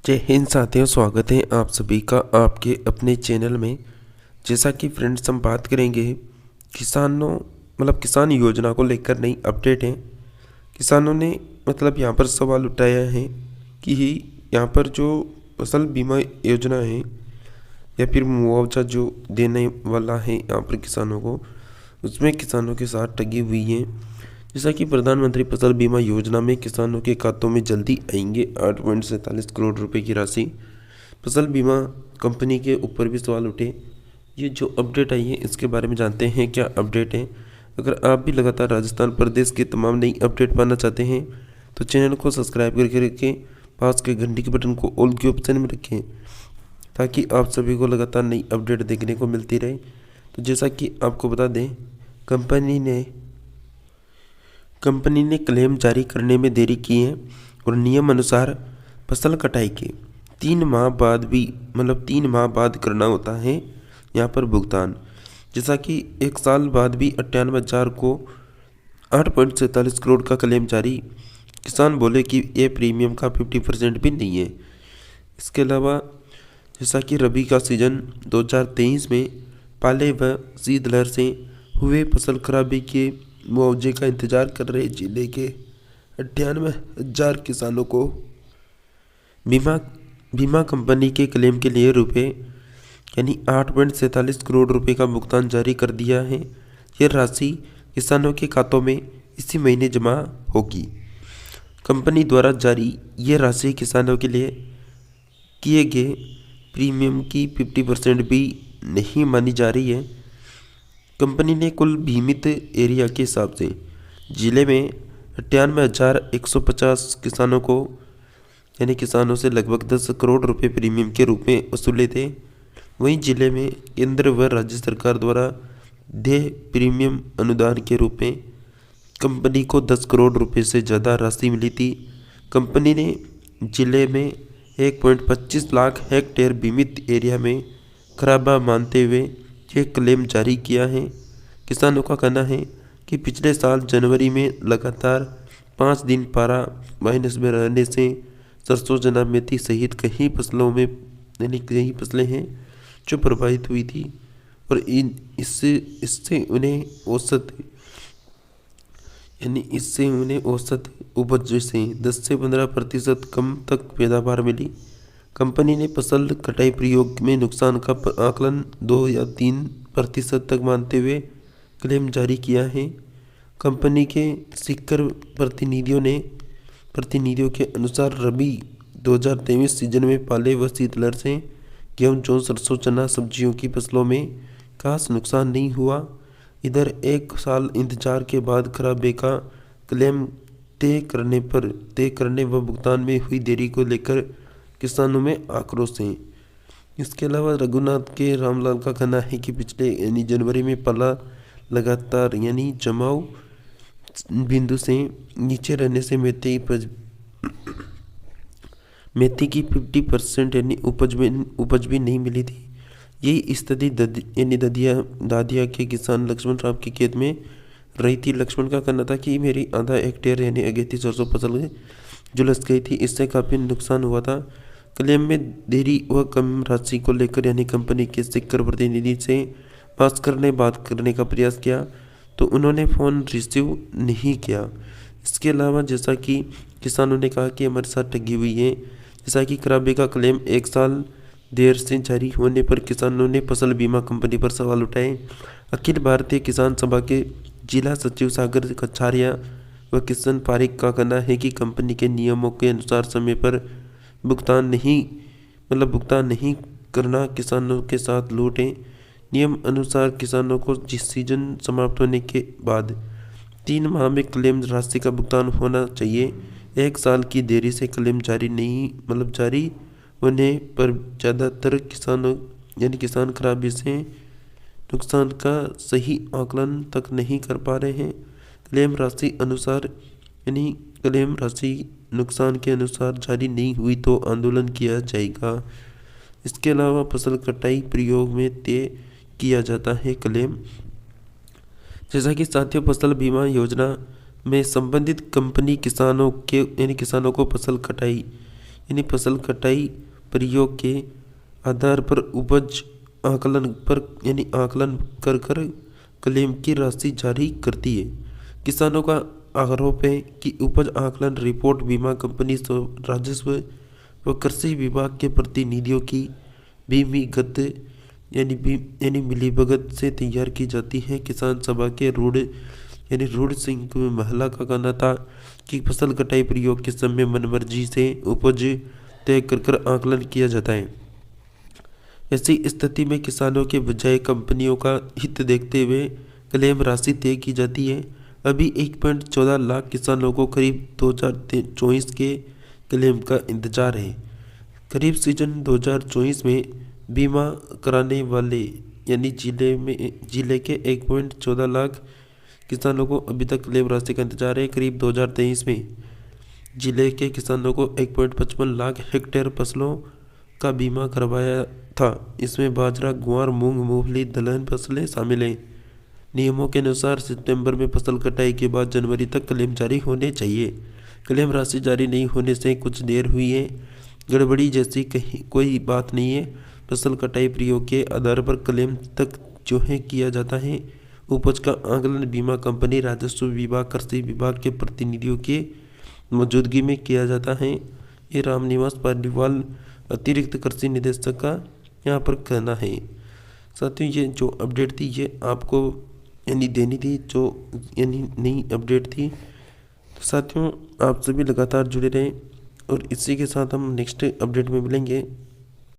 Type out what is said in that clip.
जय हिंद साथियों, स्वागत है आप सभी का आपके अपने चैनल में। जैसा कि फ्रेंड्स हम बात करेंगे किसानों किसान योजना को लेकर नई अपडेट है। किसानों ने यहाँ पर सवाल उठाया है कि यहाँ पर जो फसल बीमा योजना है या फिर मुआवजा जो देने वाला है यहाँ पर किसानों को, उसमें किसानों के साथ ठगी हुई है। जैसा कि प्रधानमंत्री फसल बीमा योजना में किसानों के खातों में जल्दी आएंगे 8.47 करोड़ रुपए की राशि। फसल बीमा कंपनी के ऊपर भी सवाल उठे। ये जो अपडेट आई है इसके बारे में जानते हैं क्या अपडेट है। अगर आप भी लगातार राजस्थान प्रदेश की तमाम नई अपडेट पाना चाहते हैं तो चैनल को सब्सक्राइब करके रखें, पास के घंटी के बटन को ऑल के ऑप्शन में रखें ताकि आप सभी को लगातार नई अपडेट देखने को मिलती रहे। तो जैसा कि आपको बता दें, कंपनी ने क्लेम जारी करने में देरी की है और नियम अनुसार फसल कटाई के 3 माह बाद भी 3 माह बाद करना होता है यहाँ पर भुगतान। जैसा कि 1 साल बाद भी 98,000 को 8.47 करोड़ का क्लेम जारी। किसान बोले कि ये प्रीमियम का 50% भी नहीं है। इसके अलावा जैसा कि रबी का सीजन 2023 में पाले व शीतलहर से हुए फसल खराबी के मुआवजे का इंतजार कर रहे जिले के 98,000 किसानों को बीमा कंपनी के क्लेम के लिए रुपए 8.47 करोड़ रुपए का भुगतान जारी कर दिया है। यह राशि किसानों के खातों में इसी महीने जमा होगी। कंपनी द्वारा जारी यह राशि किसानों के लिए किए गए प्रीमियम की 50% भी नहीं मानी जा रही है। कंपनी ने कुल बीमित एरिया के हिसाब से जिले में 98,150 किसानों से लगभग 10 करोड़ रुपए प्रीमियम के रूप में वसूले थे। वहीं जिले में केंद्र व राज्य सरकार द्वारा देय प्रीमियम अनुदान के रूप में कंपनी को 10 करोड़ रुपए से ज़्यादा राशि मिली थी। कंपनी ने जिले में 1.25 लाख हेक्टेयर बीमित एरिया में खराबा मानते हुए ये क्लेम जारी किया है। किसानों का कहना है कि पिछले साल जनवरी में लगातार 5 दिन पारा माइनस में रहने से सरसों, चना, मेथी सहित कई फसलों में कई फसलें हैं जो प्रभावित हुई थी और इससे उन्हें औसत उपज से 10 से 15% कम तक पैदावार मिली। कंपनी ने फसल कटाई प्रयोग में नुकसान का आकलन 2 या 3% तक मानते हुए क्लेम जारी किया है। कंपनी के सीकर प्रतिनिधियों के अनुसार रबी 2023 सीजन में पाले व शीतलहर से गेहूं, जौ, सरसों, चना, सब्जियों की फसलों में खास नुकसान नहीं हुआ। इधर 1 साल इंतजार के बाद खराबे का क्लेम तय करने व भुगतान में हुई देरी को लेकर किसानों में आक्रोश है। इसके अलावा रघुनाथ के रामलाल का कहना है कि पिछले जनवरी में पाला लगातार जमाव बिंदु से नीचे रहने से मेथी की 50% उपज भी नहीं मिली थी। यही स्थिति दादिया के किसान लक्ष्मण राव के खेत में रही थी। लक्ष्मण का कहना था कि मेरी आधा हेक्टेयर अगेती सरसों फसल झुलस गई थी, इससे काफ़ी नुकसान हुआ था। क्लेम में देरी व कम राशि को लेकर कंपनी के सीकर प्रतिनिधि से बात करने का प्रयास किया तो उन्होंने फ़ोन रिसीव नहीं किया। इसके अलावा जैसा कि किसानों ने कहा कि हमारे साथ ठगी हुई है। जैसा कि खराबे का क्लेम 1 साल देर से जारी होने पर किसानों ने फसल बीमा कंपनी पर सवाल उठाए। अखिल भारतीय किसान सभा के जिला सचिव सागर कछारिया व किशन पारिक का कहना है कि कंपनी के नियमों के अनुसार समय पर भुगतान नहीं करना किसानों के साथ लूट है। नियम अनुसार किसानों को जिस सीजन समाप्त होने के बाद 3 माह में क्लेम राशि का भुगतान होना चाहिए। 1 साल की देरी से क्लेम जारी होने पर ज़्यादातर किसान खराबी से नुकसान का सही आकलन तक नहीं कर पा रहे हैं। क्लेम राशि नुकसान के अनुसार जारी नहीं हुई तो आंदोलन किया जाएगा। इसके अलावा फसल कटाई प्रयोग में तय किया जाता है क्लेम। जैसा कि साथियों, फसल बीमा योजना में संबंधित कंपनी किसानों को फसल कटाई यानी फसल कटाई प्रयोग के आधार पर उपज आकलन पर यानी आकलन कर कर क्लेम की राशि जारी करती है। किसानों का आरोप है कि उपज आकलन रिपोर्ट बीमा कंपनी राजस्व व कृषि विभाग के प्रतिनिधियों की बीमीगत यानी मिलीभगत से तैयार की जाती है। किसान सभा के रूढ़ सिंह महिला का कहना था कि फसल कटाई प्रयोग के समय मनमर्जी से उपज तय कर आकलन किया जाता है। ऐसी स्थिति में किसानों के बजाय कंपनियों का हित देखते हुए क्लेम राशि तय की जाती है। अभी 1.14 लाख किसानों को करीब 2024 के क्लेम का इंतजार है। खरीफ सीजन 2024 में बीमा कराने वाले यानी जिले के 1.14 लाख किसानों को अभी तक क्लेम राशि का इंतजार है। करीब 2023 में जिले के किसानों को 1.55 लाख हेक्टेयर फसलों का बीमा करवाया था। इसमें बाजरा, ग्वार, मूंग, मूंगफली, दलहन फसलें शामिल हैं। नियमों के अनुसार सितंबर में फसल कटाई के बाद जनवरी तक क्लेम जारी होने चाहिए। क्लेम राशि जारी नहीं होने से कुछ देर हुई है। गड़बड़ी जैसी कहीं कोई बात नहीं है। फसल कटाई प्रयोग के आधार पर क्लेम तक जो है किया जाता है। उपज का आकलन बीमा कंपनी, राजस्व विभाग, कृषि विभाग के प्रतिनिधियों के मौजूदगी में किया जाता है। ये रामनिवास पालीवाल अतिरिक्त कृषि निदेशक का यहाँ पर कहना है। साथियों, ये जो अपडेट थी ये आपको यानी देनी थी, जो यानी नई अपडेट थी। तो साथियों, आप सभी लगातार जुड़े रहें और इसी के साथ हम नेक्स्ट अपडेट में मिलेंगे।